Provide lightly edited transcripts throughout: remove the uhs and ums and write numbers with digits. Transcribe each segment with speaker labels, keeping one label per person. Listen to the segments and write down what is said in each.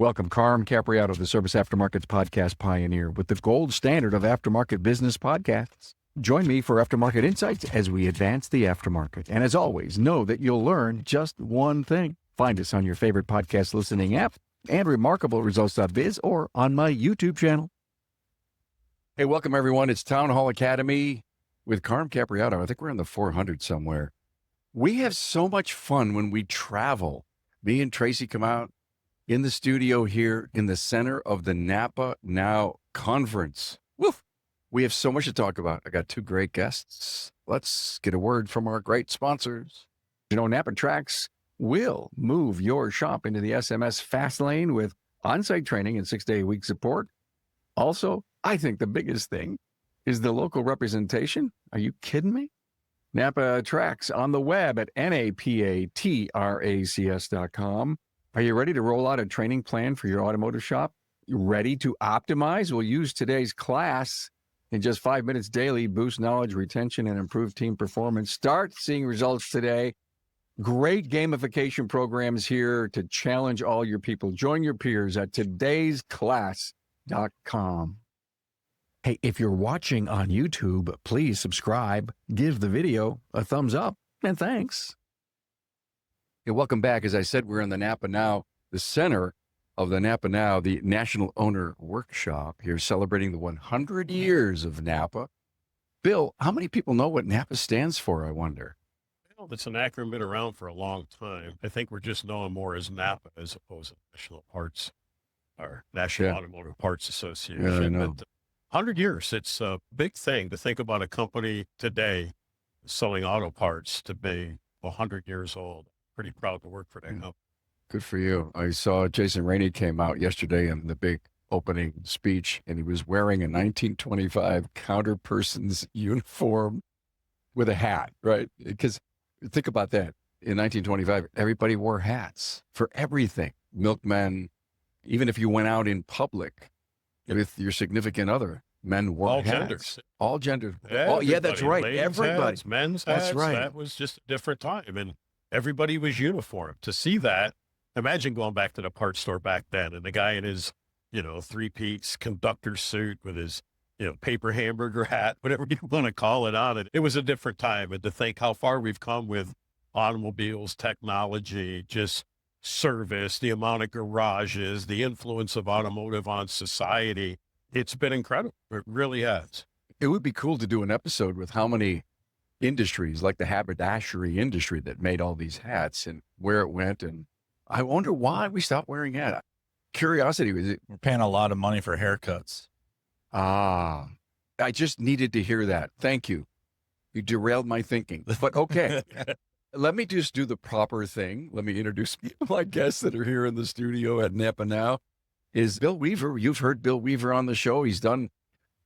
Speaker 1: Welcome, Carm Capriato, the Service Aftermarket's podcast pioneer with the gold standard of aftermarket business podcasts. Join me for Aftermarket Insights as we advance the aftermarket. And as always, know that you'll learn just one thing. Find us on your favorite podcast listening app and remarkableresults.biz or on my YouTube channel. Hey, welcome, everyone. It's Town Hall Academy with Carm Capriato. I think we're in the 400 somewhere. We have so much fun when we travel. Me and Tracy come out in the studio here in the center of the NAPA Now conference. Woof! We have so much to talk about. I got two great guests. Let's get a word from our great sponsors. You know, NAPA Tracks will move your shop into the SMS fast lane with on-site training and 6-day-a-week support. Also, I think the biggest thing is the local representation. Are you kidding me? NAPA Tracks on the web at NAPATRACS.com. Are you ready to roll out a training plan for your automotive shop? You ready to optimize? We'll use today's class in just 5 minutes daily, boost knowledge, retention, and improve team performance. Start seeing results today. Great gamification programs here to challenge all your people. Join your peers at todaysclass.com. Hey, if you're watching on YouTube, please subscribe, give the video a thumbs up, and thanks. Hey, welcome back. As I said, we're in the NAPA Now, the center of the NAPA Now, the National Owner Workshop here, celebrating the 100 years of NAPA. Bill, how many people know what NAPA stands for, I wonder?
Speaker 2: Well, it's an acronym been around for a long time. I think we're just known more as NAPA as opposed to National Parts or National Automotive Parts Association.
Speaker 1: Yeah, I know.
Speaker 2: But 100 years, it's a big thing to think about a company today selling auto parts to be 100 years old. Pretty proud to work for that company.
Speaker 1: Good for you. I saw Jason Rainey came out yesterday in the big opening speech, and he was wearing a 1925 counterperson's uniform with a hat, right? Because think about that. In 1925, everybody wore hats for everything. Milkmen, even if you went out in public with your significant other, men wore
Speaker 2: All
Speaker 1: hats.
Speaker 2: genders.
Speaker 1: All genders.
Speaker 2: Everybody.
Speaker 1: Oh, yeah, that's right.
Speaker 2: Ladies'
Speaker 1: Everybody.
Speaker 2: hats, men's hats.
Speaker 1: That's right.
Speaker 2: That was just a different time. And everybody was uniform. To see that, imagine going back to the parts store back then and the guy in his, three-piece conductor suit with his, paper hamburger hat, whatever you want to call it on it. It was a different time. And to think how far we've come with automobiles, technology, just service, the amount of garages, the influence of automotive on society, it's been incredible. It really has.
Speaker 1: It would be cool to do an episode with how many industries, like the haberdashery industry that made all these hats and where it went. And I wonder why we stopped wearing hats. Curiosity, was it?
Speaker 3: We're paying a lot of money for haircuts.
Speaker 1: I just needed to hear that. Thank you. You derailed my thinking, but okay. Let me just do the proper thing. Let me introduce my guests that are here in the studio at NAPA Now. Is Bill Weaver. You've heard Bill Weaver on the show. He's done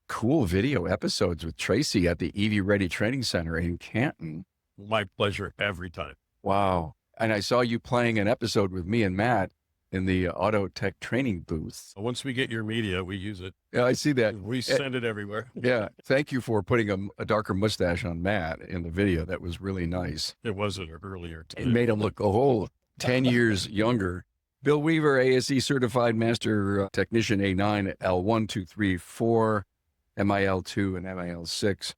Speaker 1: cool video episodes with Tracy at the EV Ready Training Center in Canton.
Speaker 2: My pleasure every time.
Speaker 1: Wow. And I saw you playing an episode with me and Matt in the Autotech training booth.
Speaker 2: Once we get your media, we use it.
Speaker 1: Yeah, I see that.
Speaker 2: We send it everywhere.
Speaker 1: Yeah. Thank you for putting a darker mustache on Matt in the video. That was really nice.
Speaker 2: It wasn't earlier today.
Speaker 1: It made him look a whole 10 years younger. Bill Weaver, ASE Certified Master Technician A9, L1, 2, 3, 4, MIL2 and MIL6,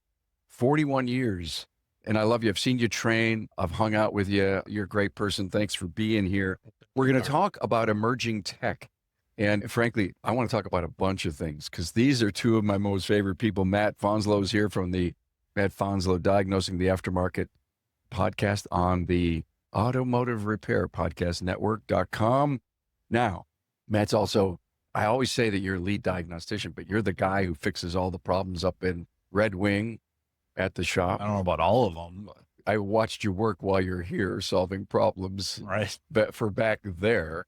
Speaker 1: 41 years. And I love you. I've seen you train. I've hung out with you. You're a great person. Thanks for being here. We're going to talk about emerging tech. And frankly, I want to talk about a bunch of things because these are two of my most favorite people. Matt Fanslow is here from the Matt Fanslow Diagnosing the Aftermarket podcast on the Automotive Repair Podcast Network.com. Now, Matt's also, I always say that you're a lead diagnostician, but you're the guy who fixes all the problems up in Red Wing at the shop.
Speaker 3: I don't know about all of them.
Speaker 1: I watched you work while you're here solving problems
Speaker 3: Right.
Speaker 1: but for back there.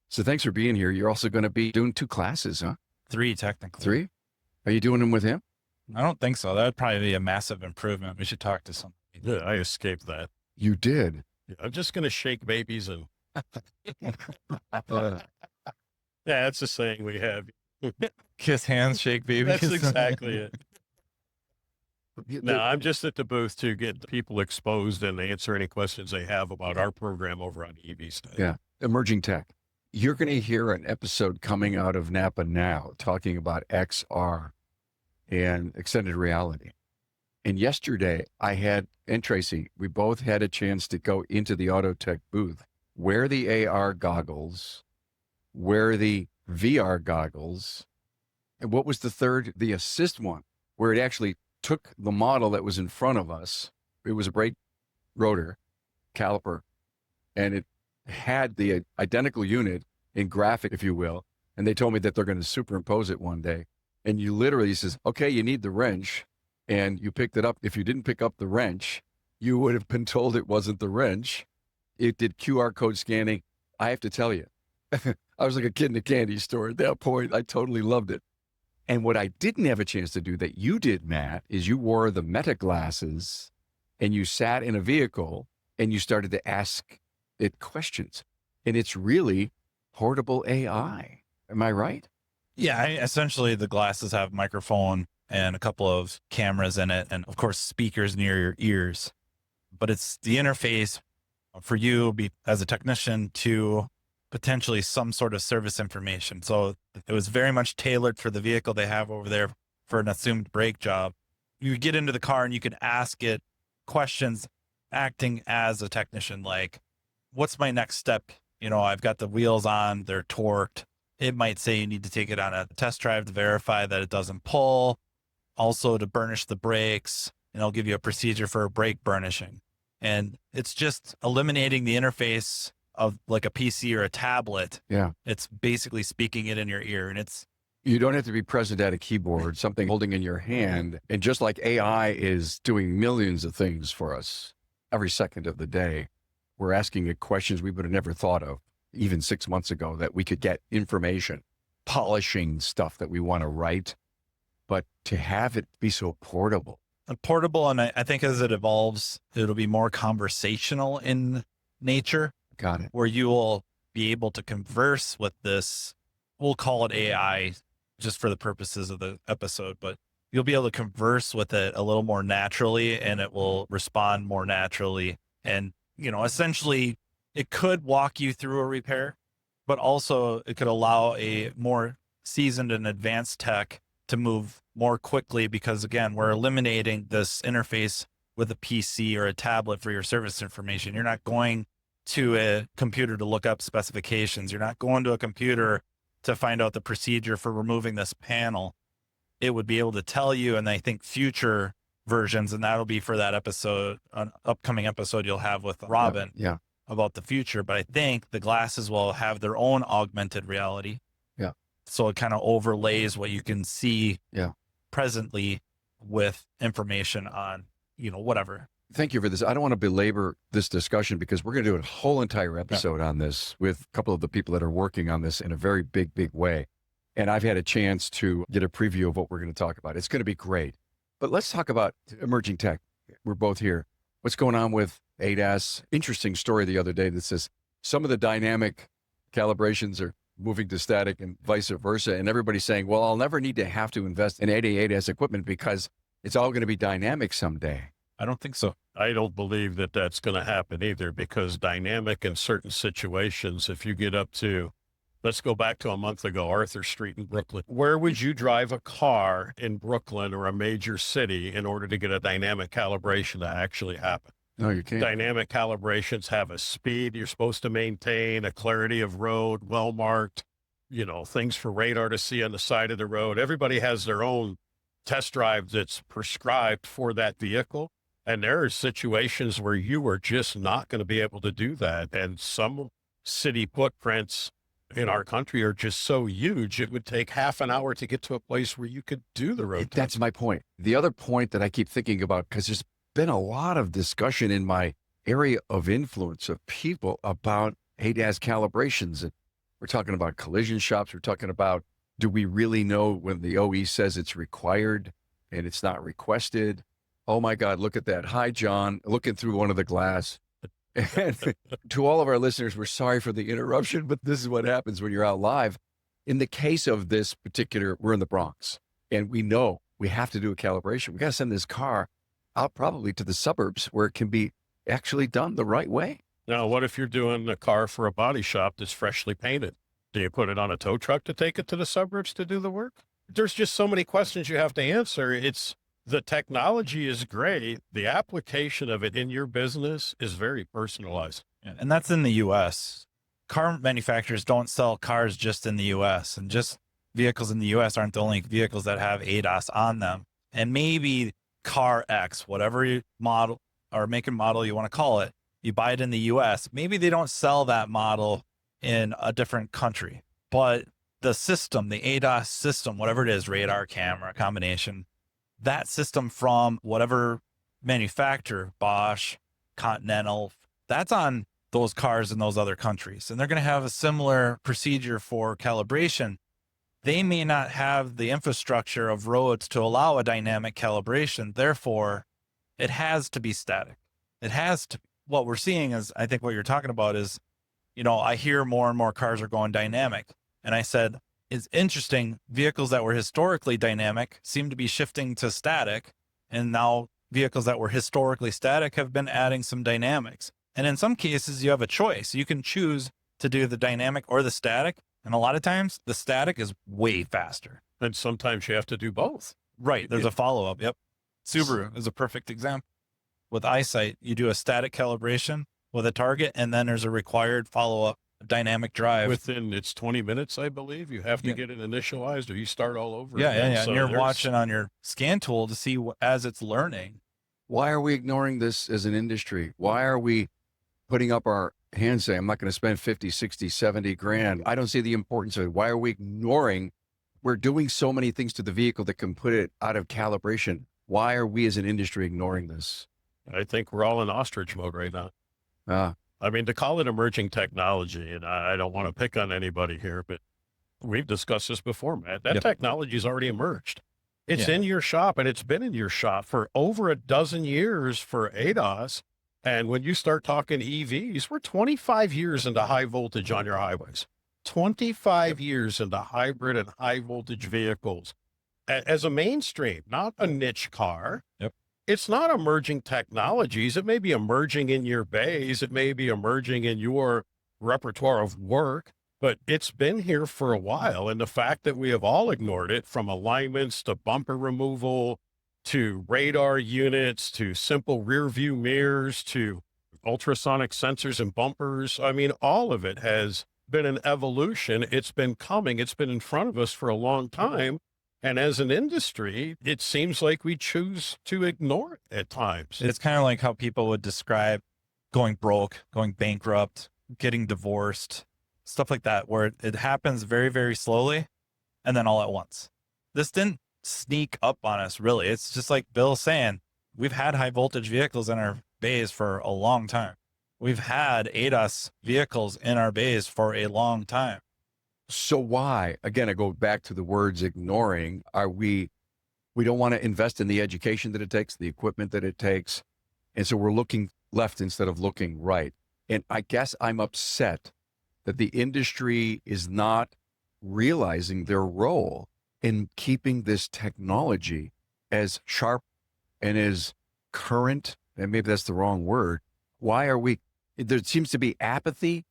Speaker 1: So thanks for being here. You're also going to be doing 2 classes, huh?
Speaker 3: 3 technically.
Speaker 1: 3? Are you doing them with him?
Speaker 3: I don't think so. That would probably be a massive improvement. We should talk to somebody.
Speaker 2: Yeah, I escaped that.
Speaker 1: You did.
Speaker 2: Yeah, I'm just going to shake babies and
Speaker 1: Uh,
Speaker 2: yeah, that's a saying we have.
Speaker 3: Kiss hands, shake babies.
Speaker 2: That's exactly it.
Speaker 1: the-
Speaker 2: No, I'm just at the booth to get people exposed and answer any questions they have about our program over on the EV stuff.
Speaker 1: Yeah. Emerging tech. You're going to hear an episode coming out of NAPA now talking about XR and extended reality. And yesterday I had, and Tracy, we both had a chance to go into the Autotech booth, wear the AR goggles, wear the VR goggles. And what was the third? The assist one, where it actually took the model that was in front of us. It was a brake rotor caliper, and it had the identical unit in graphic, if you will. And they told me that they're going to superimpose it one day. And you literally says, okay, you need the wrench. And you picked it up. If you didn't pick up the wrench, you would have been told it wasn't the wrench. It did QR code scanning. I have to tell you, I was like a kid in a candy store at that point. I totally loved it. And what I didn't have a chance to do that you did, Matt, is you wore the Meta glasses and you sat in a vehicle and you started to ask it questions. And it's really portable AI. Am I right?
Speaker 3: Yeah, essentially the glasses have microphone and a couple of cameras in it, and of course speakers near your ears. But it's the interface for you as a technician to potentially some sort of service information. So it was very much tailored for the vehicle they have over there for an assumed brake job. You get into the car and you can ask it questions acting as a technician, like, what's my next step? I've got the wheels on, they're torqued. It might say you need to take it on a test drive to verify that it doesn't pull. Also to burnish the brakes, and I'll give you a procedure for brake burnishing. And it's just eliminating the interface of like a PC or a tablet.
Speaker 1: Yeah.
Speaker 3: It's basically speaking it in your ear, and
Speaker 1: you don't have to be present at a keyboard, something holding in your hand. And just like AI is doing millions of things for us every second of the day, we're asking it questions we would have never thought of even 6 months ago, that we could get information, polishing stuff that we want to write, but to have it be so portable.
Speaker 3: And I think as it evolves, it'll be more conversational in nature.
Speaker 1: Got it.
Speaker 3: Where you will be able to converse with this, we'll call it AI just for the purposes of the episode, but you'll be able to converse with it a little more naturally, and it will respond more naturally. And, essentially it could walk you through a repair, but also it could allow a more seasoned and advanced tech to move more quickly, because again, we're eliminating this interface with a PC or a tablet for your service information. You're not going to a computer to look up specifications. You're not going to a computer to find out the procedure for removing this panel. It would be able to tell you, and I think future versions, and that'll be for that episode, an upcoming episode you'll have with Robin about the future. But I think the glasses will have their own augmented reality.
Speaker 1: Yeah.
Speaker 3: So it kind of overlays what you can see presently with information on, whatever.
Speaker 1: Thank you for this. I don't want to belabor this discussion because we're going to do a whole entire episode on this with a couple of the people that are working on this in a very big, big way. And I've had a chance to get a preview of what we're going to talk about. It's going to be great. But let's talk about emerging tech. We're both here. What's going on with ADAS? Interesting story the other day that says some of the dynamic calibrations are moving to static and vice versa. And everybody's saying, well, I'll never need to have to invest in ADAS equipment because it's all going to be dynamic someday.
Speaker 3: I don't think so.
Speaker 2: I don't believe that that's going to happen either, because dynamic in certain situations, if you get up to, let's go back to a month ago, Arthur Street in Brooklyn. Where would you drive a car in Brooklyn or a major city in order to get a dynamic calibration to actually happen?
Speaker 1: No, you can't.
Speaker 2: Dynamic calibrations have a speed you're supposed to maintain, a clarity of road, well marked, things for radar to see on the side of the road. Everybody has their own test drive that's prescribed for that vehicle. And there are situations where you are just not going to be able to do that. And some city footprints in our country are just so huge, it would take half an hour to get to a place where you could do the road test.
Speaker 1: That's my point. The other point that I keep thinking about, because there's been a lot of discussion in my area of influence of people about ADAS calibrations. And we're talking about collision shops. We're talking about, do we really know when the OE says it's required and it's not requested? Oh my God, look at that. Hi, John, looking through one of the glass. And to all of our listeners, we're sorry for the interruption, but this is what happens when you're out live. In the case of this particular, we're in the Bronx, and we know we have to do a calibration. We got to send this car out probably to the suburbs where it can be actually done the right way.
Speaker 2: Now, what if you're doing a car for a body shop that's freshly painted? Do you put it on a tow truck to take it to the suburbs to do the work? There's just so many questions you have to answer. The technology is great. The application of it in your business is very personalized.
Speaker 3: And that's in the US. Car manufacturers don't sell cars just in the US, and just vehicles in the US aren't the only vehicles that have ADAS on them. And maybe car X, whatever model or make and model you want to call it, you buy it in the US. Maybe they don't sell that model in a different country, but the system, the ADAS system, whatever it is, radar, camera, combination, that system from whatever manufacturer, Bosch, Continental, that's on those cars in those other countries. And they're going to have a similar procedure for calibration. They may not have the infrastructure of roads to allow a dynamic calibration. Therefore, it has to be static. It has to. What we're seeing is, I think what you're talking about is, I hear more and more cars are going dynamic. And I said, it's interesting. Vehicles that were historically dynamic seem to be shifting to static. And now vehicles that were historically static have been adding some dynamics. And in some cases, you have a choice. You can choose to do the dynamic or the static. And a lot of times the static is way faster.
Speaker 2: And sometimes you have to do both.
Speaker 3: Right. There's a follow-up. Yep. Subaru is a perfect example. With eyesight, you do a static calibration with a target, and then there's a required follow-up dynamic drive.
Speaker 2: Within it's 20 minutes, I believe. You have to get it initialized or you start all over.
Speaker 3: Yeah.
Speaker 2: So
Speaker 3: and you're watching on your scan tool to see as it's learning.
Speaker 1: Why are we ignoring this as an industry? Why are we putting up our hands saying, I'm not going to spend 50, 60, 70 grand? I don't see the importance of it. Why are we ignoring? We're doing so many things to the vehicle that can put it out of calibration. Why are we as an industry ignoring this?
Speaker 2: I think we're all in ostrich mode right now. I mean, to call it emerging technology, and I don't want to pick on anybody here, but we've discussed this before, Matt. That technology has already emerged. It's in your shop, and it's been in your shop for over a dozen years for ADAS. And when you start talking EVs, we're 25 years into high voltage on your highways, 25 years into hybrid and high voltage vehicles as a mainstream, not a niche car. It's not emerging technologies. It may be emerging in your bays. It may be emerging in your repertoire of work, but it's been here for a while. And the fact that we have all ignored it, from alignments to bumper removal, to radar units, to simple rear view mirrors, to ultrasonic sensors and bumpers. I mean, all of it has been an evolution. It's been coming. It's been in front of us for a long time. And as an industry, it seems like we choose to ignore it at times.
Speaker 3: It's kind of like how people would describe going broke, going bankrupt, getting divorced, stuff like that, where it happens very, very slowly and then all at once. This didn't sneak up on us, really. It's just like Bill's saying, we've had high voltage vehicles in our bays for a long time. We've had ADAS vehicles in our bays for a long time.
Speaker 1: So why, again, I go back to the words ignoring, we don't want to invest in the education that it takes, the equipment that it takes. And so we're looking left instead of looking right. And I guess I'm upset that the industry is not realizing their role in keeping this technology as sharp and as current, and maybe that's the wrong word. Why are there seems to be apathy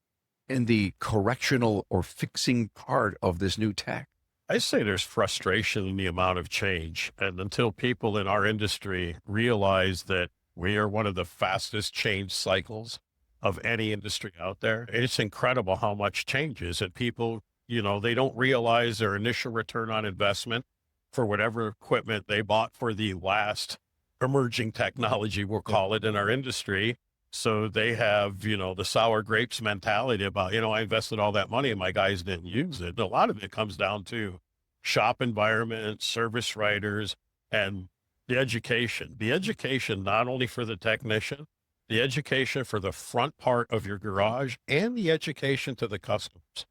Speaker 1: in the correctional or fixing part of this new tech.
Speaker 2: I say there's frustration in the amount of change. And until people in our industry realize that we are one of the fastest change cycles of any industry out there, it's incredible how much changes. And people, they don't realize their initial return on investment for whatever equipment they bought for the last emerging technology, we'll call it, in our industry. So they have, the sour grapes mentality about, I invested all that money and my guys didn't use it. And a lot of it comes down to shop environment, service writers, and the education. The education, not only for the technician, the education for the front part of your garage, and the education to the customers.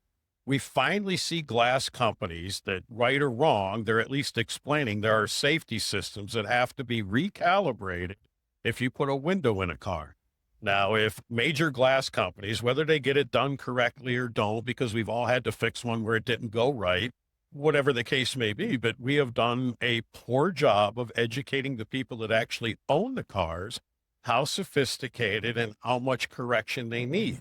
Speaker 2: We finally see glass companies that, right or wrong, they're at least explaining there are safety systems that have to be recalibrated if you put a window in a car. Now, if major glass companies, whether they get it done correctly or don't, because we've all had to fix one where it didn't go right, whatever the case may be, but we have done a poor job of educating the people that actually own the cars how sophisticated and how much correction they need.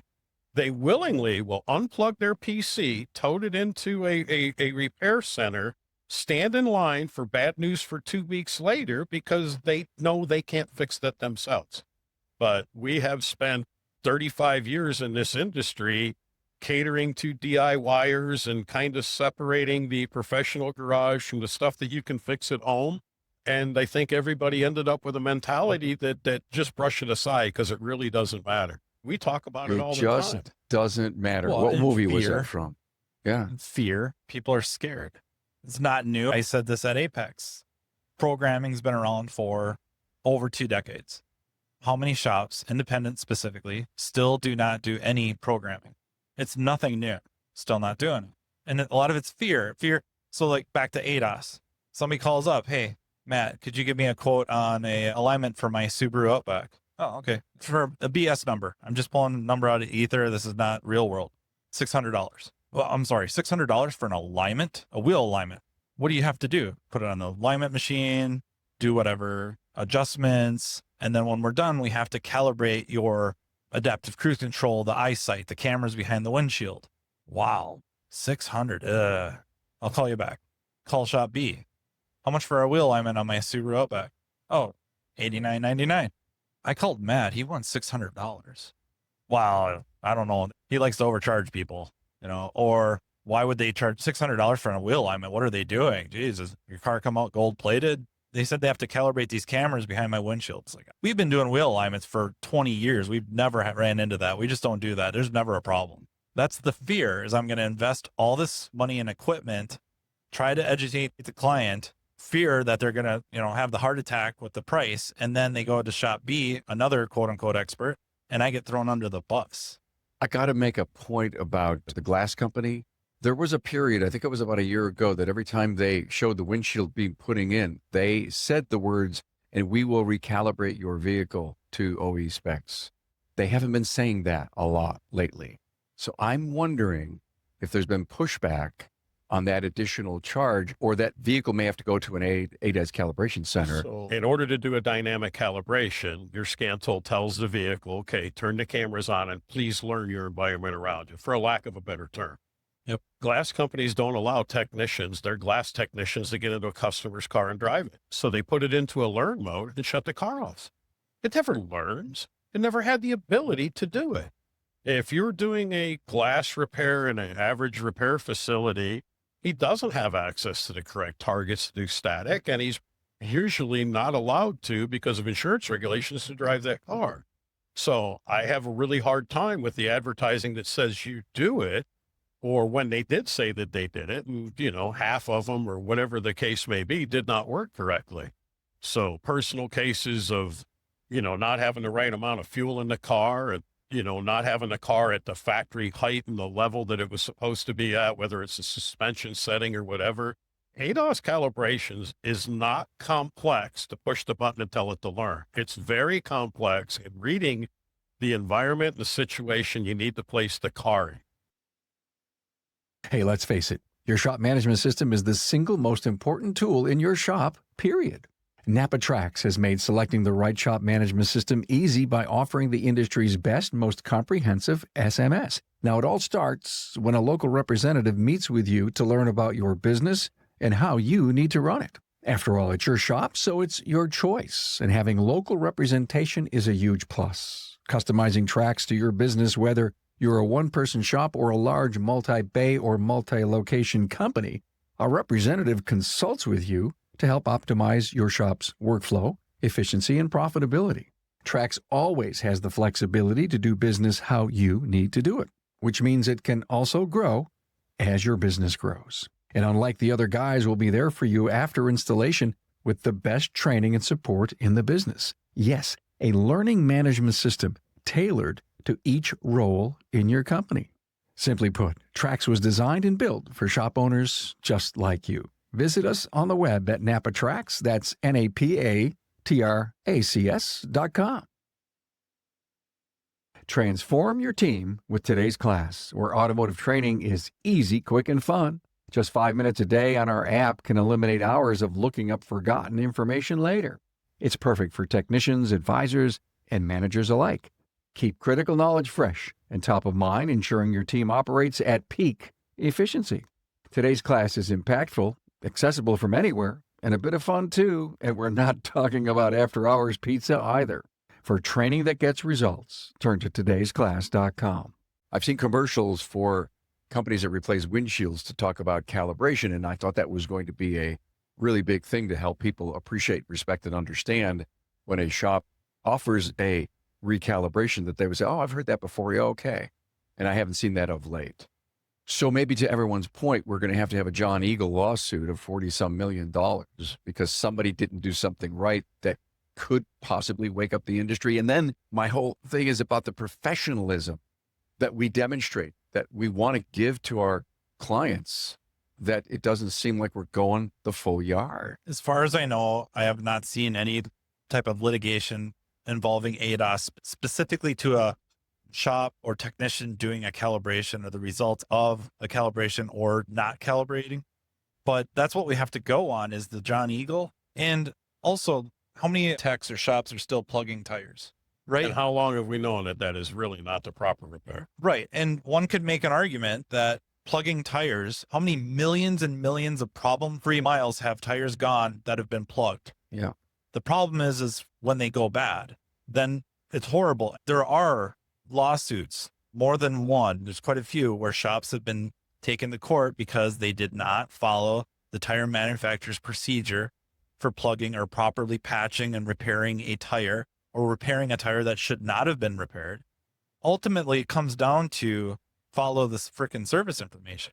Speaker 2: they willingly will unplug their PC, tote it into a repair center, stand in line for bad news for 2 weeks later because they know they can't fix that themselves. But we have spent 35 years in this industry catering to DIYers and kind of separating the professional garage from the stuff that you can fix at home. And I think everybody ended up with a mentality that just brush it aside because it really doesn't matter. We talk about it all the time.
Speaker 1: It just doesn't matter.
Speaker 3: Well,
Speaker 1: What
Speaker 3: and
Speaker 1: movie was
Speaker 3: fear.
Speaker 1: that from? Yeah.
Speaker 3: Fear. People are scared. It's not new. I said this at Apex. Programming's been around for over 2 decades. How many shops, independent specifically, still do not do any programming? It's nothing new. Still not doing it. And a lot of it's fear. So like back to ADOS. Somebody calls up, hey, Matt, could you give me a quote on a alignment for my Subaru Outback? Oh, okay. For a BS number. I'm just pulling a number out of ether. This is not real world. $600. Well, I'm sorry, $600 for an alignment, a wheel alignment. What do you have to do? Put it on the alignment machine, do whatever adjustments. And then when we're done, we have to calibrate your adaptive cruise control, the eyesight, the cameras behind the windshield. Wow. 600. I'll call you back. Call shop B. How much for our wheel alignment on my Subaru Outback? Oh, $89.99. I called Matt. He wants $600. Wow. I don't know. He likes to overcharge people, or why would they charge $600 for a wheel alignment? What are they doing? Jesus, your car come out gold plated? They said they have to calibrate these cameras behind my windshield. It's like, we've been doing wheel alignments for 20 years. We've never ran into that. We just don't do that. There's never a problem. That's the fear, is I'm going to invest all this money in equipment, try to educate the client, fear that they're going to, have the heart attack with the price. And then they go to shop B, another quote unquote expert, and I get thrown under the bus.
Speaker 1: I got to make a point about the glass company. There was a period, I think it was about a year ago, that every time they showed the windshield being putting in, they said the words, and we will recalibrate your vehicle to OE specs. They haven't been saying that a lot lately. So I'm wondering if there's been pushback on that additional charge, or that vehicle may have to go to an ADAS calibration center.
Speaker 2: So in order to do a dynamic calibration, your scan tool tells the vehicle, okay, turn the cameras on and please learn your environment around you, for a lack of a better term.
Speaker 3: Yep.
Speaker 2: Glass companies don't allow technicians, their glass technicians, to get into a customer's car and drive it. So they put it into a learn mode and shut the car off. It never learns. It never had the ability to do it. If you're doing a glass repair in an average repair facility, he doesn't have access to the correct targets to do static, and he's usually not allowed to, because of insurance regulations, to drive that car. So I have a really hard time with the advertising that says you do it, or when they did say that they did it, and, half of them, or whatever the case may be, did not work correctly. So personal cases of, not having the right amount of fuel in the car, and not having the car at the factory height and the level that it was supposed to be at, whether it's a suspension setting or whatever. ADAS calibrations is not complex to push the button and tell it to learn. It's very complex in reading the environment, the situation you need to place the car in.
Speaker 1: Hey, let's face it, your shop management system is the single most important tool in your shop, period. NAPA Trax has made selecting the right shop management system easy by offering the industry's best, most comprehensive SMS. Now, it all starts when a local representative meets with you to learn about your business and how you need to run it. After all, it's your shop, so it's your choice, and having local representation is a huge plus. Customizing Trax to your business, whether you're a one-person shop or a large multi-bay or multi-location company, a representative consults with you to help optimize your shop's workflow, efficiency, and profitability. Trax always has the flexibility to do business how you need to do it, which means it can also grow as your business grows. And unlike the other guys, will be there for you after installation with the best training and support in the business. Yes, a learning management system tailored to each role in your company. Simply put, Trax was designed and built for shop owners just like you. Visit us on the web at NAPA Trax, that's NAPATRACS.com. Transform your team with today's class, where automotive training is easy, quick, and fun. Just 5 minutes a day on our app can eliminate hours of looking up forgotten information later. It's perfect for technicians, advisors, and managers alike. Keep critical knowledge fresh and top of mind, ensuring your team operates at peak efficiency. Today's class is impactful, accessible from anywhere, and a bit of fun too, and we're not talking about after-hours pizza either. For training that gets results, turn to todaysclass.com. I've seen commercials for companies that replace windshields to talk about calibration, and I thought that was going to be a really big thing to help people appreciate, respect, and understand when a shop offers a recalibration that they would say, oh, I've heard that before. Yeah, okay. And I haven't seen that of late. So maybe to everyone's point, we're going to have a John Eagle lawsuit of $40-some million because somebody didn't do something right that could possibly wake up the industry. And then my whole thing is about the professionalism that we demonstrate, that we want to give to our clients, that it doesn't seem like we're going the full yard.
Speaker 3: As far as I know, I have not seen any type of litigation involving ADAS specifically to a shop or technician doing a calibration or the results of a calibration or not calibrating. But that's what we have to go on is the John Eagle. And also, how many techs or shops are still plugging tires, right?
Speaker 2: And how long have we known that that is really not the proper repair?
Speaker 3: Right. And one could make an argument that plugging tires, how many millions and millions of problem-free miles have tires gone that have been plugged?
Speaker 1: Yeah.
Speaker 3: The problem is when they go bad, then it's horrible. There are lawsuits, more than one. There's quite a few where shops have been taken to court because they did not follow the tire manufacturer's procedure for plugging or properly patching and repairing a tire or repairing a tire that should not have been repaired. Ultimately, it comes down to follow this frickin' service information.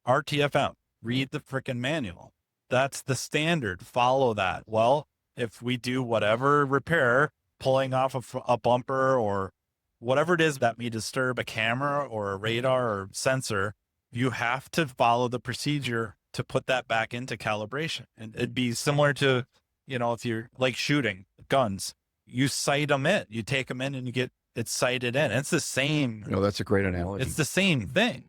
Speaker 3: RTFM, read the frickin' manual. That's the standard. Follow that. Well, if we do whatever repair, pulling off a bumper or whatever it is that may disturb a camera or a radar or sensor, you have to follow the procedure to put that back into calibration. And it'd be similar to, if you're like shooting guns, you sight them in, you take them in and you get it sighted in. It's the same.
Speaker 1: That's a great analogy.
Speaker 3: It's the same thing,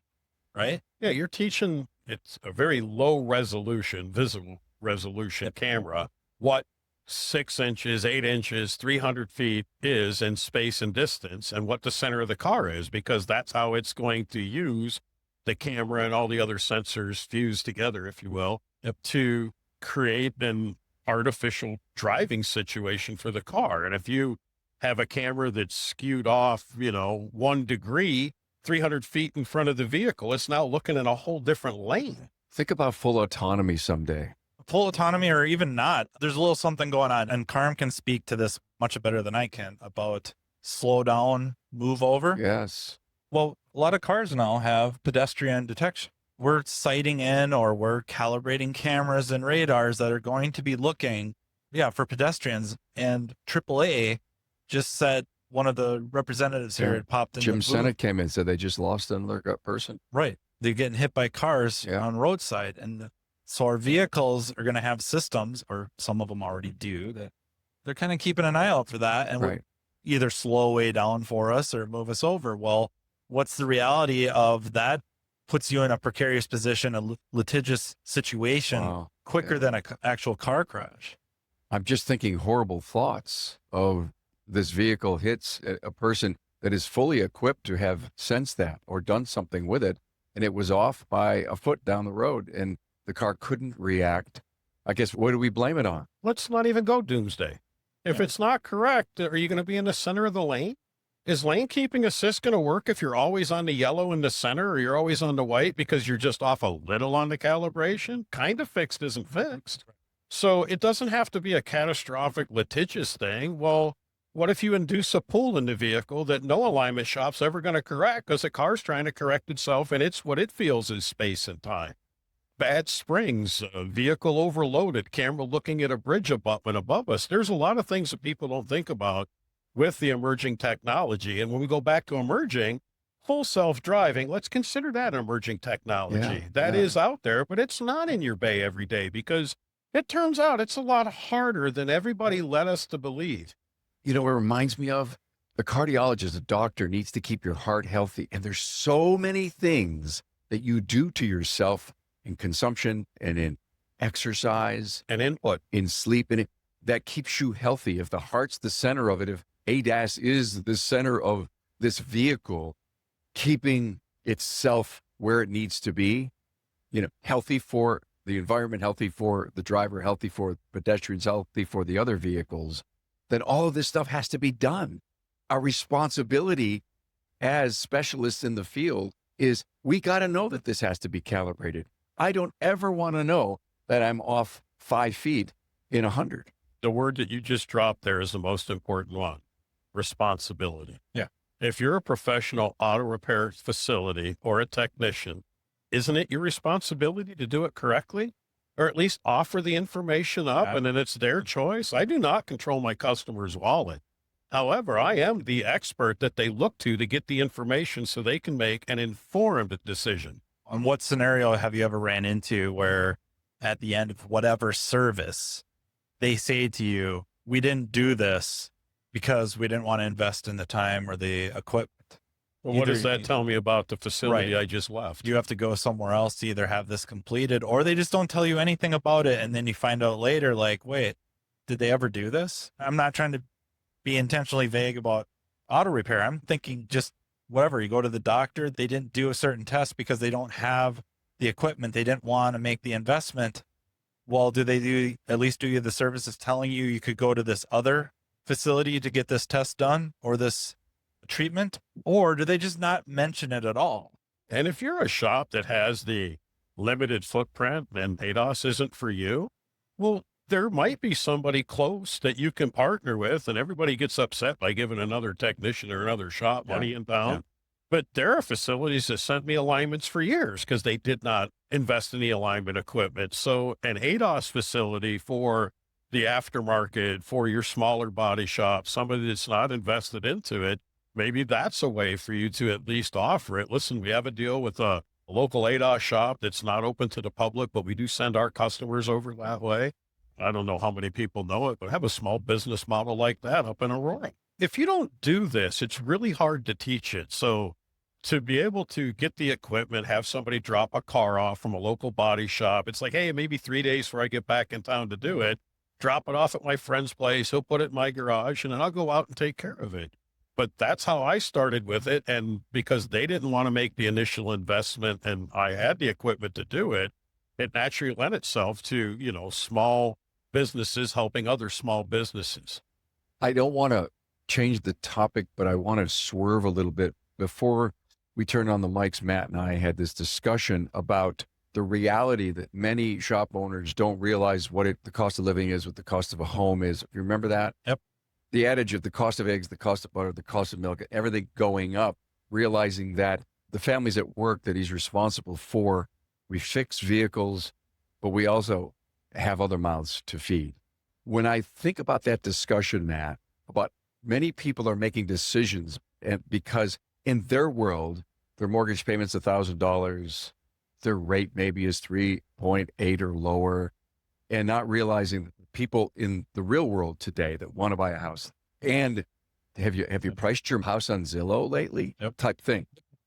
Speaker 3: right?
Speaker 2: Yeah, you're teaching, it's a very low resolution, visible resolution camera, what 6 inches, 8 inches, 300 feet is in space and distance and what the center of the car is, because that's how it's going to use the camera and all the other sensors fused together, if you will, to create an artificial driving situation for the car. And if you have a camera that's skewed off, 1 degree, 300 feet in front of the vehicle, it's now looking in a whole different lane.
Speaker 1: Think about full autonomy someday.
Speaker 3: Full autonomy or even not, there's a little something going on. And Carm can speak to this much better than I can about slow down, move over.
Speaker 1: Yes.
Speaker 3: Well, a lot of cars now have pedestrian detection. We're sighting in or we're calibrating cameras and radars that are going to be looking, for pedestrians. And AAA just said, one of the representatives here had popped in.
Speaker 1: Jim Senate came in and said they just lost another person.
Speaker 3: Right. They're getting hit by cars on roadside. And so our vehicles are going to have systems, or some of them already do, that they're kind of keeping an eye out for that and would either slow way down for us or move us over. Well, what's the reality of that? Puts you in a precarious position, a litigious situation quicker than an actual car crash.
Speaker 1: I'm just thinking horrible thoughts of this vehicle hits a person that is fully equipped to have sensed that or done something with it, and it was off by a foot down the road, and the car couldn't react. I guess, what do we blame it on?
Speaker 2: Let's not even go doomsday. If it's not correct, are you going to be in the center of the lane? Is lane keeping assist going to work if you're always on the yellow in the center or you're always on the white because you're just off a little on the calibration? Kind of fixed isn't fixed. So it doesn't have to be a catastrophic litigious thing. Well, what if you induce a pull in the vehicle that no alignment shop's ever going to correct because the car's trying to correct itself and it's what it feels is space and time? Bad springs, vehicle overloaded, camera looking at a bridge abutment above us. There's a lot of things that people don't think about with the emerging technology. And when we go back to emerging, full self-driving, let's consider that emerging technology. That is out there, but it's not in your bay every day because it turns out it's a lot harder than everybody led us to believe.
Speaker 1: You know what it reminds me of? The cardiologist, the doctor, needs to keep your heart healthy. And there's so many things that you do to yourself in consumption and in exercise
Speaker 2: and input,
Speaker 1: in sleep, and that keeps you healthy. If the heart's the center of it, if ADAS is the center of this vehicle keeping itself where it needs to be, healthy for the environment, healthy for the driver, healthy for pedestrians, healthy for the other vehicles, then all of this stuff has to be done. Our responsibility as specialists in the field is we got to know that this has to be calibrated. I don't ever want to know that I'm off 5 feet in 100.
Speaker 2: The word that you just dropped there is the most important one: responsibility.
Speaker 3: Yeah.
Speaker 2: If you're a professional auto repair facility or a technician, isn't it your responsibility to do it correctly? Or at least offer the information up, and then it's their choice? I do not control my customer's wallet. However, I am the expert that they look to get the information so they can make an informed decision.
Speaker 3: On what scenario have you ever ran into where at the end of whatever service, they say to you, we didn't do this because we didn't want to invest in the time or the equipment?
Speaker 2: Well, what does that tell me about the facility
Speaker 3: Right.
Speaker 2: I just left?
Speaker 3: You have to go somewhere else to either have this completed, or they just don't tell you anything about it. And then you find out later, like, wait, did they ever do this? I'm not trying to be intentionally vague about auto repair. I'm thinking just whatever. You go to the doctor, they didn't do a certain test because they don't have the equipment. They didn't want to make the investment. Well, do they at least do you the services telling you could go to this other facility to get this test done or this treatment? Or do they just not mention it at all?
Speaker 2: And if you're a shop that has the limited footprint and ADOS isn't for you, well, there might be somebody close that you can partner with, and everybody gets upset by giving another technician or another shop money in town.
Speaker 3: Yeah.
Speaker 2: But there are facilities that sent me alignments for years because they did not invest in the alignment equipment. So an ADOS facility for the aftermarket, for your smaller body shop, somebody that's not invested into it, maybe that's a way for you to at least offer it. Listen, we have a deal with a local ADOS shop that's not open to the public, but we do send our customers over that way. I don't know how many people know it, but have a small business model like that up in Aurora. If you don't do this, it's really hard to teach it. So to be able to get the equipment, have somebody drop a car off from a local body shop, it's like, hey, maybe 3 days before I get back in town to do it, drop it off at my friend's place. He'll put it in my garage and then I'll go out and take care of it. But that's how I started with it. And because they didn't want to make the initial investment and I had the equipment to do it, it naturally lent itself to, small businesses helping other small businesses.
Speaker 1: I don't want to change the topic, but I want to swerve a little bit. Before we turned on the mics, Matt and I had this discussion about the reality that many shop owners don't realize what the cost of living is, what the cost of a home is. You remember that?
Speaker 3: Yep.
Speaker 1: The adage of the cost of eggs, the cost of butter, the cost of milk, everything going up, realizing that the families at work that he's responsible for, we fix vehicles, but we also have other mouths to feed. When I think about that discussion, Matt, about many people are making decisions and because in their world, their mortgage payment's $1,000, their rate maybe is 3.8 or lower, and not realizing that people in the real world today that want to buy a house. And have you priced your house on Zillow lately?
Speaker 3: Yep.
Speaker 1: Type thing.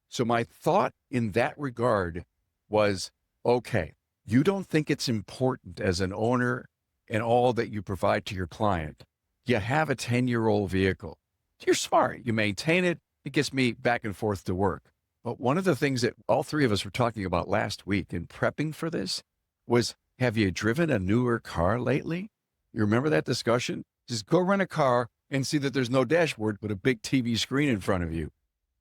Speaker 1: So my thought in that regard was, okay, you don't think it's important as an owner and all that you provide to your client. You have a 10-year-old vehicle. You're smart. You maintain it. It gets me back and forth to work. But one of the things that all three of us were talking about last week in prepping for this was, have you driven a newer car lately? You remember that discussion? Just go rent a car and see that there's no dashboard, but a big TV screen in front of you,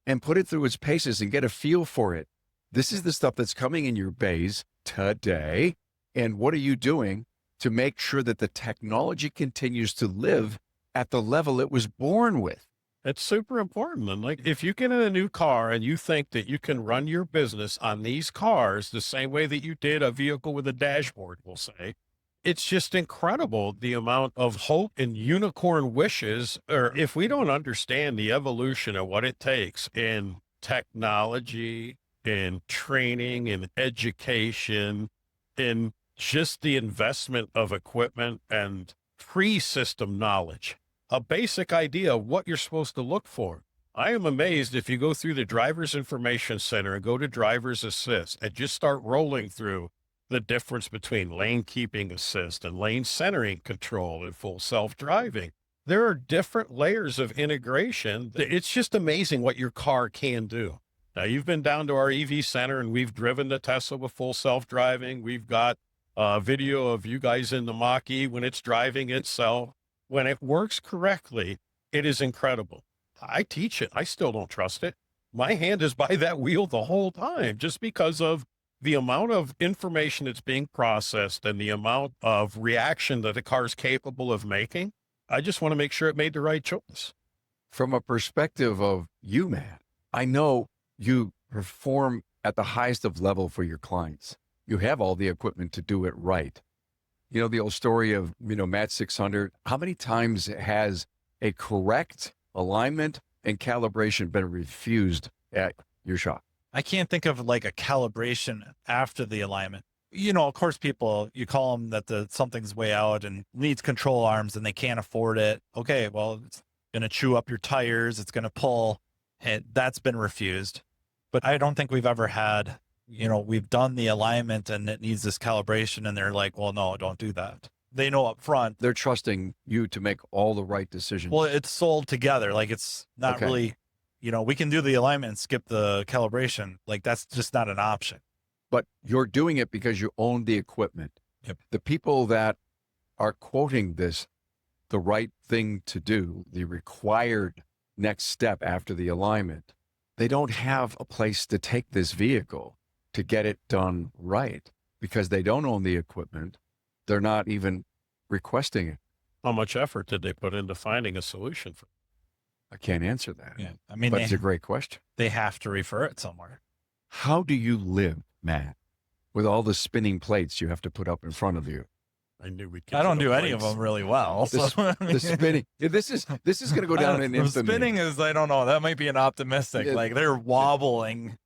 Speaker 1: and put it through its paces and get a feel for it. This is the stuff that's coming in your bays today. And what are you doing to make sure that the technology continues to live at the level it was born with?
Speaker 2: It's super important. And like, if you get in a new car and you think that you can run your business on these cars the same way that you did a vehicle with a dashboard, we'll say, it's just incredible the amount of hope and unicorn wishes. Or if we don't understand the evolution of what it takes in technology, in training, in education, in just the investment of equipment and pre-system knowledge, a basic idea of what you're supposed to look for. I am amazed if you go through the driver's information center and go to driver's assist and just start rolling through the difference between lane keeping assist and lane centering control and full self-driving. There are different layers of integration. It's just amazing what your car can do. Now, you've been down to our EV center and we've driven the Tesla with full self-driving. We've got a video of you guys in the Mach-E when it's driving itself. When it works correctly, it is incredible. I teach it. I still don't trust it. My hand is by that wheel the whole time just because of the amount of information that's being processed and the amount of reaction that the car is capable of making. I just want to make sure it made the right choice.
Speaker 1: From a perspective of you, Matt, I know you perform at the highest of level for your clients. You have all the equipment to do it right. You know, the old story of, Matt 600, how many times has a correct alignment and calibration been refused at your shop?
Speaker 3: I can't think of like a calibration after the alignment. Of course, people, you call them that something's way out and needs control arms and they can't afford it. Okay, well, it's going to chew up your tires. It's going to pull. And that's been refused. But I don't think we've ever had, we've done the alignment and it needs this calibration. And they're like, well, no, don't do that. They know up front.
Speaker 1: They're trusting you to make all the right decisions.
Speaker 3: Well, it's sold together. Like it's not really, we can do the alignment and skip the calibration. Like that's just not an option.
Speaker 1: But you're doing it because you own the equipment.
Speaker 3: Yep.
Speaker 1: The people that are quoting this, the right thing to do, the required next step after the alignment, they don't have a place to take this vehicle to get it done right because they don't own the equipment. They're not even requesting it.
Speaker 2: How much effort did they put into finding a solution for?
Speaker 1: I can't answer that.
Speaker 3: Yeah. I mean,
Speaker 1: but it's a great question.
Speaker 3: They have to refer it somewhere.
Speaker 1: How do you live, Matt, with all the spinning plates you have to put up in front of you?
Speaker 2: I knew we'd.
Speaker 3: I don't do any of them really well.
Speaker 1: The spinning. This is going to go down in infamy.
Speaker 3: Spinning is, I don't know. That might be an optimistic. Like they're wobbling.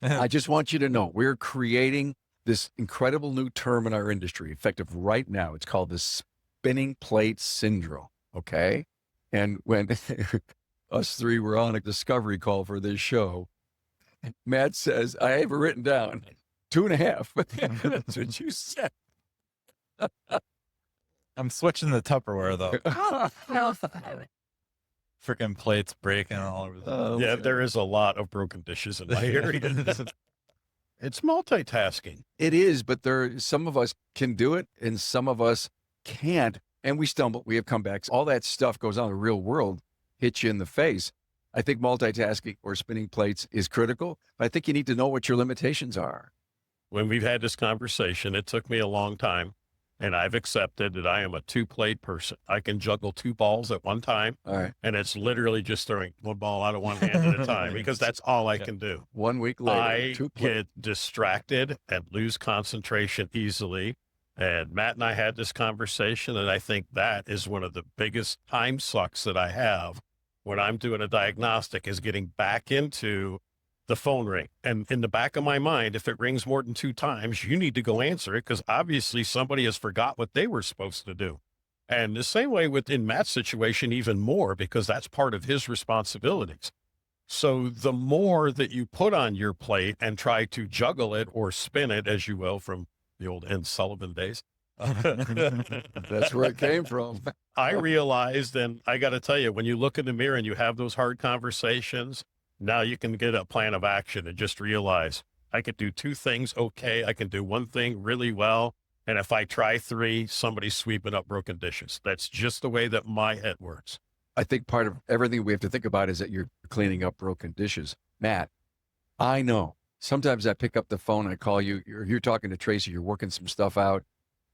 Speaker 1: I just want you to know we're creating this incredible new term in our industry, effective right now. It's called the spinning plate syndrome. Okay, and when us three were on a discovery call for this show, Matt says, "I have it written down, 2.5." That's what you said.
Speaker 3: I'm switching the Tupperware though. Freaking plates breaking all over the
Speaker 2: Yeah, there is a lot of broken dishes in my area. It's multitasking.
Speaker 1: It is, but some of us can do it and some of us can't. And we stumble, we have comebacks. All that stuff goes on in the real world, hits you in the face. I think multitasking or spinning plates is critical, but I think you need to know what your limitations are.
Speaker 2: When we've had this conversation, it took me a long time. And I've accepted that I am a 2-plate person. I can juggle 2 balls at one time.
Speaker 1: All right.
Speaker 2: And it's literally just throwing one ball out of one hand at a time because that's all I can do.
Speaker 1: 1 week later,
Speaker 2: I get distracted and lose concentration easily. And Matt and I had this conversation, and I think that is one of the biggest time sucks that I have when I'm doing a diagnostic is getting back into the phone ring. And in the back of my mind, if it rings more than 2 times, you need to go answer it because obviously somebody has forgot what they were supposed to do. And the same way within Matt's situation, even more, because that's part of his responsibilities. So the more that you put on your plate and try to juggle it or spin it, as you will, from the old N. Sullivan days.
Speaker 1: That's where it came from.
Speaker 2: I realized, and I got to tell you, when you look in the mirror and you have those hard conversations, now you can get a plan of action and just realize I could do 2 things okay. I can do 1 thing really well. And if I try 3, somebody's sweeping up broken dishes. That's just the way that my head works.
Speaker 1: I think part of everything we have to think about is that you're cleaning up broken dishes. Matt, I know. Sometimes I pick up the phone, I call you, you're talking to Tracy, you're working some stuff out,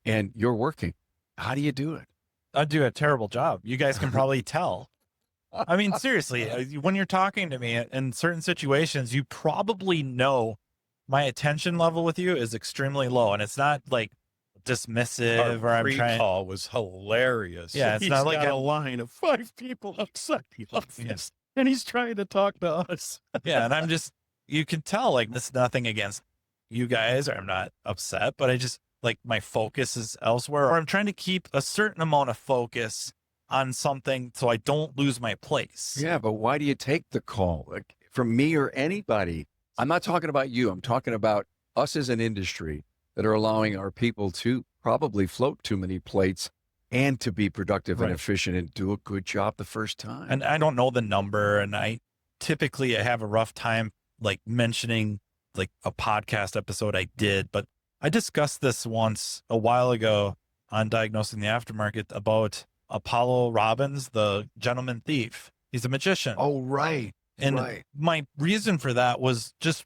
Speaker 1: and you're working. How do you do it?
Speaker 3: I do a terrible job. You guys can probably tell. I mean, seriously, when you're talking to me in certain situations, you probably know my attention level with you is extremely low. And it's not like dismissive or I'm trying.
Speaker 2: Call was hilarious.
Speaker 3: Yeah, it's not like
Speaker 2: a line of 5 people outside the office, and he's trying to talk to us.
Speaker 3: Yeah, and I'm just, you can tell like this, nothing against you guys, or I'm not upset, but I just like my focus is elsewhere, or I'm trying to keep a certain amount of focus on something so I don't lose my place.
Speaker 1: Yeah, but why do you take the call? Like from me or anybody? I'm not talking about you. I'm talking about us as an industry that are allowing our people to probably float too many plates and to be productive and
Speaker 3: Right.
Speaker 1: efficient and do a good job the first time.
Speaker 3: And I don't know the number, and I typically have a rough time like mentioning like a podcast episode I did, but I discussed this once a while ago on Diagnosing the Aftermarket about Apollo Robbins, the gentleman thief. He's a magician.
Speaker 1: Oh, right.
Speaker 3: And
Speaker 1: right.
Speaker 3: my reason for that was just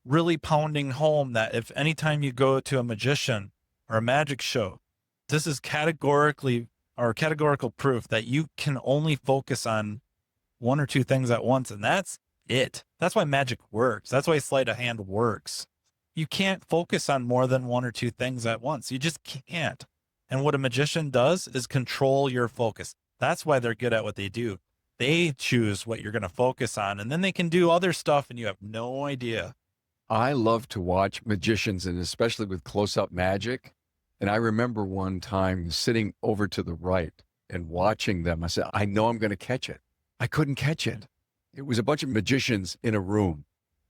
Speaker 3: really pounding home that if anytime you go to a magician or a magic show, this is categorical proof that you can only focus on one or two things at once. And that's it. That's why magic works. That's why sleight of hand works. You can't focus on more than one or two things at once. You just can't. And what a magician does is control your focus. That's why they're good at what they do. They choose what you're going to focus on, and then they can do other stuff and you have no idea.
Speaker 1: I love to watch magicians, and especially with close-up magic. And I remember one time sitting over to the right and watching them. I said, I know I'm going to catch it. I couldn't catch it. It was a bunch of magicians in a room.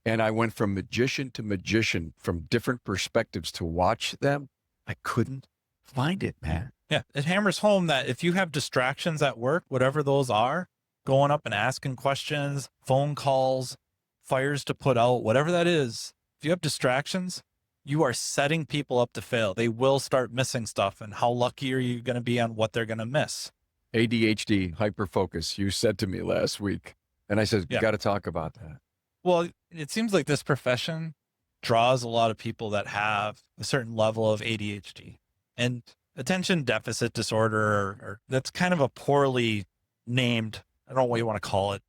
Speaker 1: And I went from magician to magician from different perspectives to watch them. I couldn't find it, man.
Speaker 3: Yeah, it hammers home that if you have distractions at work, whatever those are, going up and asking questions, phone calls, fires to put out, whatever that is, if you have distractions, you are setting people up to fail. They will start missing stuff. And how lucky are you going to be on what they're going to miss?
Speaker 1: ADHD, hyperfocus, you said to me last week. And I said,
Speaker 3: Yeah.
Speaker 1: you got to talk about that.
Speaker 3: Well, it seems like this profession draws a lot of people that have a certain level of ADHD and attention deficit disorder, or that's kind of a poorly named, I don't know what you want to call it,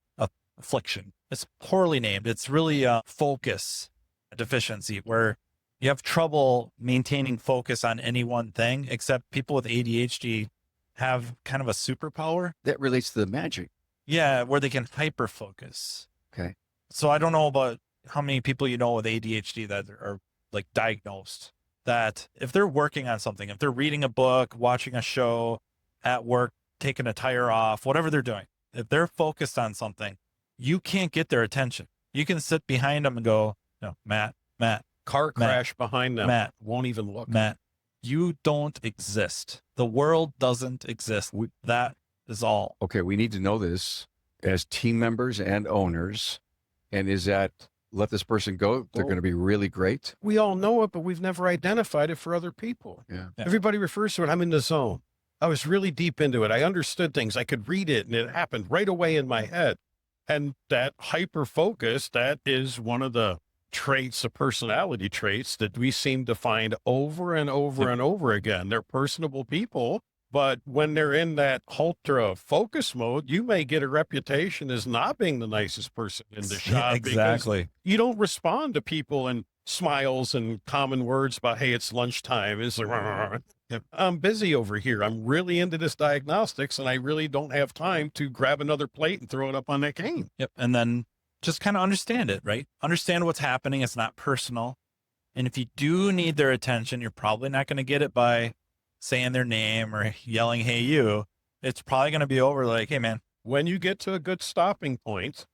Speaker 3: affliction. It's poorly named. It's really a focus deficiency where you have trouble maintaining focus on any one thing, except people with ADHD have kind of a superpower.
Speaker 1: That relates to the magic.
Speaker 3: Yeah, where they can hyper focus.
Speaker 1: Okay.
Speaker 3: So I don't know about how many people you know with ADHD that are like diagnosed, that if they're working on something, if they're reading a book, watching a show, at work, taking a tire off, whatever they're doing, if they're focused on something, you can't get their attention. You can sit behind them and go, no, Matt,
Speaker 2: Car crash behind them.
Speaker 3: Matt,
Speaker 2: won't even look.
Speaker 3: Matt, you don't exist. The world doesn't exist. That is all.
Speaker 1: Okay, we need to know this as team members and owners. And is that let this person go? They're going to be really great.
Speaker 2: We all know it, but we've never identified it for other people.
Speaker 1: Yeah.
Speaker 3: Yeah.
Speaker 2: Everybody refers to it. I'm in the zone. I was really deep into it. I understood things. I could read it and it happened right away in my head. And that hyper focus, that is one of the traits, the personality traits that we seem to find over and over and over again. They're personable people, but when they're in that ultra focus mode, you may get a reputation as not being the nicest person in the shop.
Speaker 3: Exactly.
Speaker 2: Because you don't respond to people and smiles and common words about, hey, it's lunchtime. It's like, I'm busy over here. I'm really into this diagnostics and I really don't have time to grab another plate and throw it up on that cane.
Speaker 3: Yep. And then just kind of understand it, right? Understand what's happening. It's not personal. And if you do need their attention, you're probably not going to get it by saying their name or yelling, hey, you. It's probably going to be over like, hey, man.
Speaker 2: When you get to a good stopping point,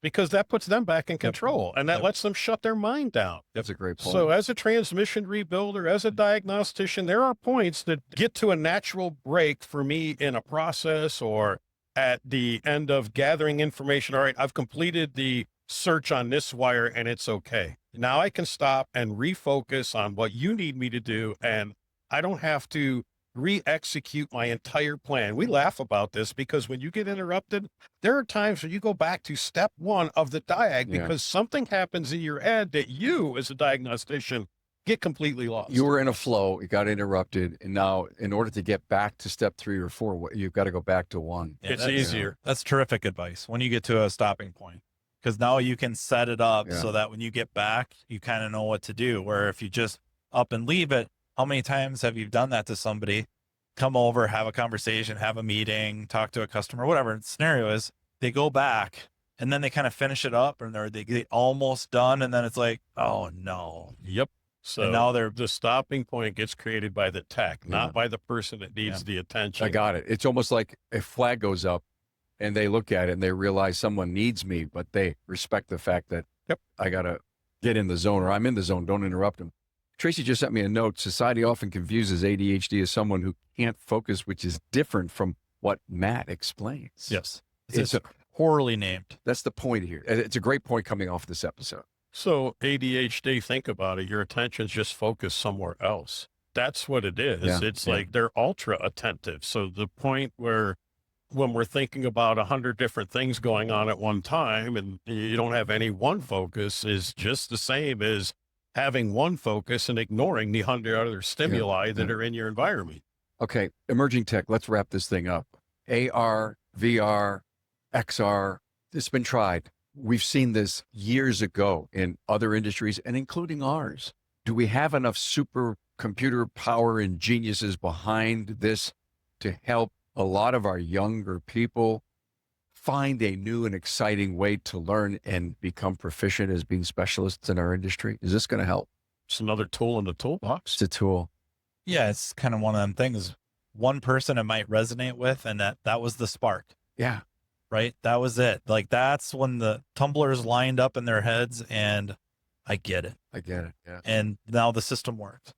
Speaker 2: because that puts them back in control and that lets them shut their mind down.
Speaker 1: That's a great point.
Speaker 2: So as a transmission rebuilder, as a diagnostician, there are points that get to a natural break for me in a process or at the end of gathering information. All right, I've completed the search on this wire and it's okay. Now I can stop and refocus on what you need me to do. And I don't have to re-execute my entire plan. We laugh about this because when you get interrupted, there are times when you go back to step one of the diag because something happens in your head that you as a diagnostician get completely lost.
Speaker 1: You were in a flow, it got interrupted. And now in order to get back to step 3 or 4, you've got to go back to 1.
Speaker 3: Yeah,
Speaker 2: it's
Speaker 3: that's
Speaker 2: easier.
Speaker 3: That's terrific advice when you get to a stopping point, because now you can set it up so that when you get back, you kind of know what to do. Where if you just up and leave it, how many times have you done that to somebody? Come over, have a conversation, have a meeting, talk to a customer, whatever the scenario is. They go back and then they kind of finish it up and they get almost done. And then it's like, oh no.
Speaker 2: Yep. So
Speaker 3: and now
Speaker 2: the stopping point gets created by the tech, not by the person that needs the attention.
Speaker 1: I got it. It's almost like a flag goes up and they look at it and they realize someone needs me, but they respect the fact that I got to get in the zone or I'm in the zone. Don't interrupt them. Tracy just sent me a note. Society often confuses ADHD as someone who can't focus, which is different from what Matt explains.
Speaker 3: Yes.
Speaker 1: It's
Speaker 3: It's poorly named.
Speaker 1: That's the point here. And it's a great point coming off this episode.
Speaker 2: So ADHD, think about it. Your attention's just focused somewhere else. That's what it is.
Speaker 1: Yeah,
Speaker 2: It's
Speaker 1: yeah.
Speaker 2: like they're ultra attentive. So the point where when we're thinking about 100 different things going on at one time and you don't have any one focus is just the same as having one focus and ignoring the 100 other stimuli that are in your environment.
Speaker 1: Okay, emerging tech, let's wrap this thing up. AR, VR, XR, it's been tried. We've seen this years ago in other industries and including ours. Do we have enough supercomputer power and geniuses behind this to help a lot of our younger people find a new and exciting way to learn and become proficient as being specialists in our industry? Is this going to help?
Speaker 2: It's another tool in the toolbox.
Speaker 1: It's a tool.
Speaker 3: Yeah, it's kind of one of them things. One person it might resonate with, and that was the spark,
Speaker 1: Yeah.
Speaker 3: right? That was it. Like that's when the tumblers lined up in their heads, and I get it.
Speaker 1: I get it. Yeah.
Speaker 3: And now the system works.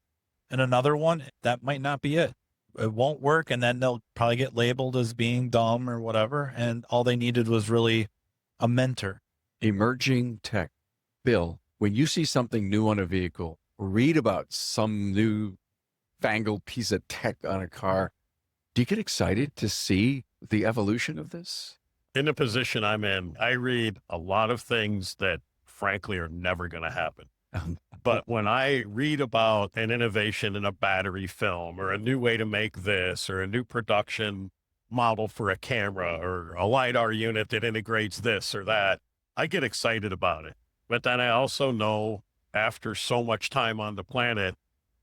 Speaker 3: And another one, that might not be it. It won't work, and then they'll probably get labeled as being dumb or whatever. And all they needed was really a mentor.
Speaker 1: Emerging tech. Bill, when you see something new on a vehicle, read about some new fangled piece of tech on a car, do you get excited to see the evolution of this?
Speaker 2: In the position I'm in, I read a lot of things that frankly are never going to happen. But when I read about an innovation in a battery film or a new way to make this or a new production model for a camera or a LiDAR unit that integrates this or that, I get excited about it. But then I also know after so much time on the planet,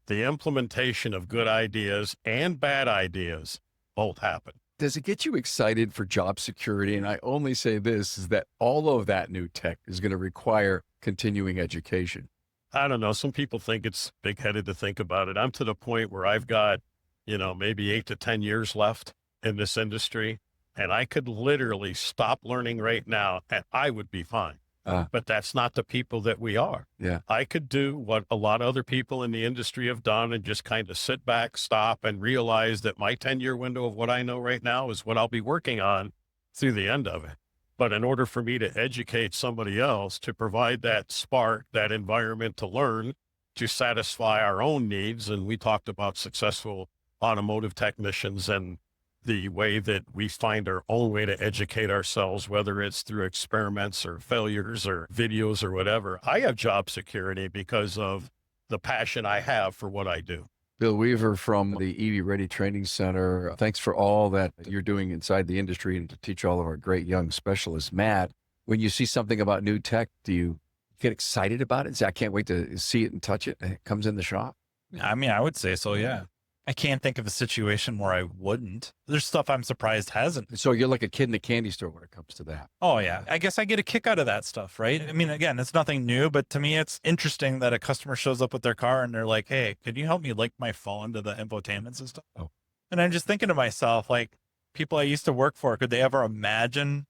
Speaker 2: the implementation of good ideas and bad ideas both happen.
Speaker 1: Does it get you excited for job security? And I only say this is that all of that new tech is going to require continuing education.
Speaker 2: I don't know. Some people think it's big-headed to think about it. I'm to the point where I've got, maybe 8 to 10 years left in this industry, and I could literally stop learning right now and I would be fine. But that's not the people that we are.
Speaker 1: Yeah.
Speaker 2: I could do what a lot of other people in the industry have done and just kind of sit back, stop, and realize that my 10-year window of what I know right now is what I'll be working on through the end of it. But in order for me to educate somebody else, to provide that spark, that environment to learn, to satisfy our own needs, and we talked about successful automotive technicians and the way that we find our own way to educate ourselves, whether it's through experiments or failures or videos or whatever. I have job security because of the passion I have for what I do.
Speaker 1: Bill Weaver from the EV Ready Training Center. Thanks for all that you're doing inside the industry and to teach all of our great young specialists. Matt, when you see something about new tech, do you get excited about it? Say, I can't wait to see it and touch it. And it comes in the shop.
Speaker 3: I mean, I would say so, yeah. I can't think of a situation where I wouldn't. There's stuff I'm surprised hasn't.
Speaker 1: So you're like a kid in a candy store when it comes to that.
Speaker 3: Oh, yeah. I guess I get a kick out of that stuff, right? I mean, again, it's nothing new, but to me, it's interesting that a customer shows up with their car and they're like, hey, could you help me link my phone to the infotainment system?
Speaker 1: Oh.
Speaker 3: And I'm just thinking to myself, like, people I used to work for, could they ever imagine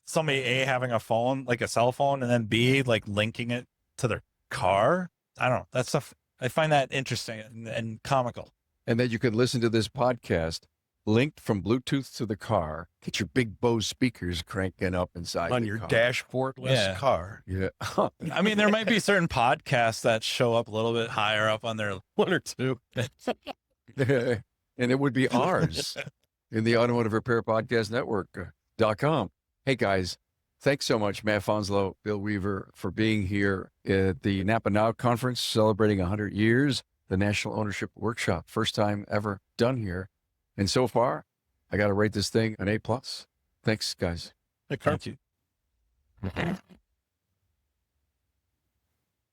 Speaker 3: somebody A, having a phone, like a cell phone, and then B, like linking it to their car? I don't know. That stuff, I find that interesting and comical.
Speaker 1: And then you can listen to this podcast linked from Bluetooth to the car. Get your big Bose speakers cranking up inside
Speaker 2: On
Speaker 1: the
Speaker 2: your
Speaker 1: car.
Speaker 2: dashboardless car.
Speaker 1: Yeah.
Speaker 3: I mean, there might be certain podcasts that show up a little bit higher up on their.
Speaker 2: One or two.
Speaker 1: And it would be ours in the Automotive Repair Podcast Network.com. Hey guys, thanks so much, Matt Fanslow, Bill Weaver, for being here at the NAPA Now conference, celebrating 100 years, the National Ownership Workshop, first time ever done here. And so far, I got to rate this thing an A+. Thanks, guys.
Speaker 2: Hey, Carl.
Speaker 3: Thank you.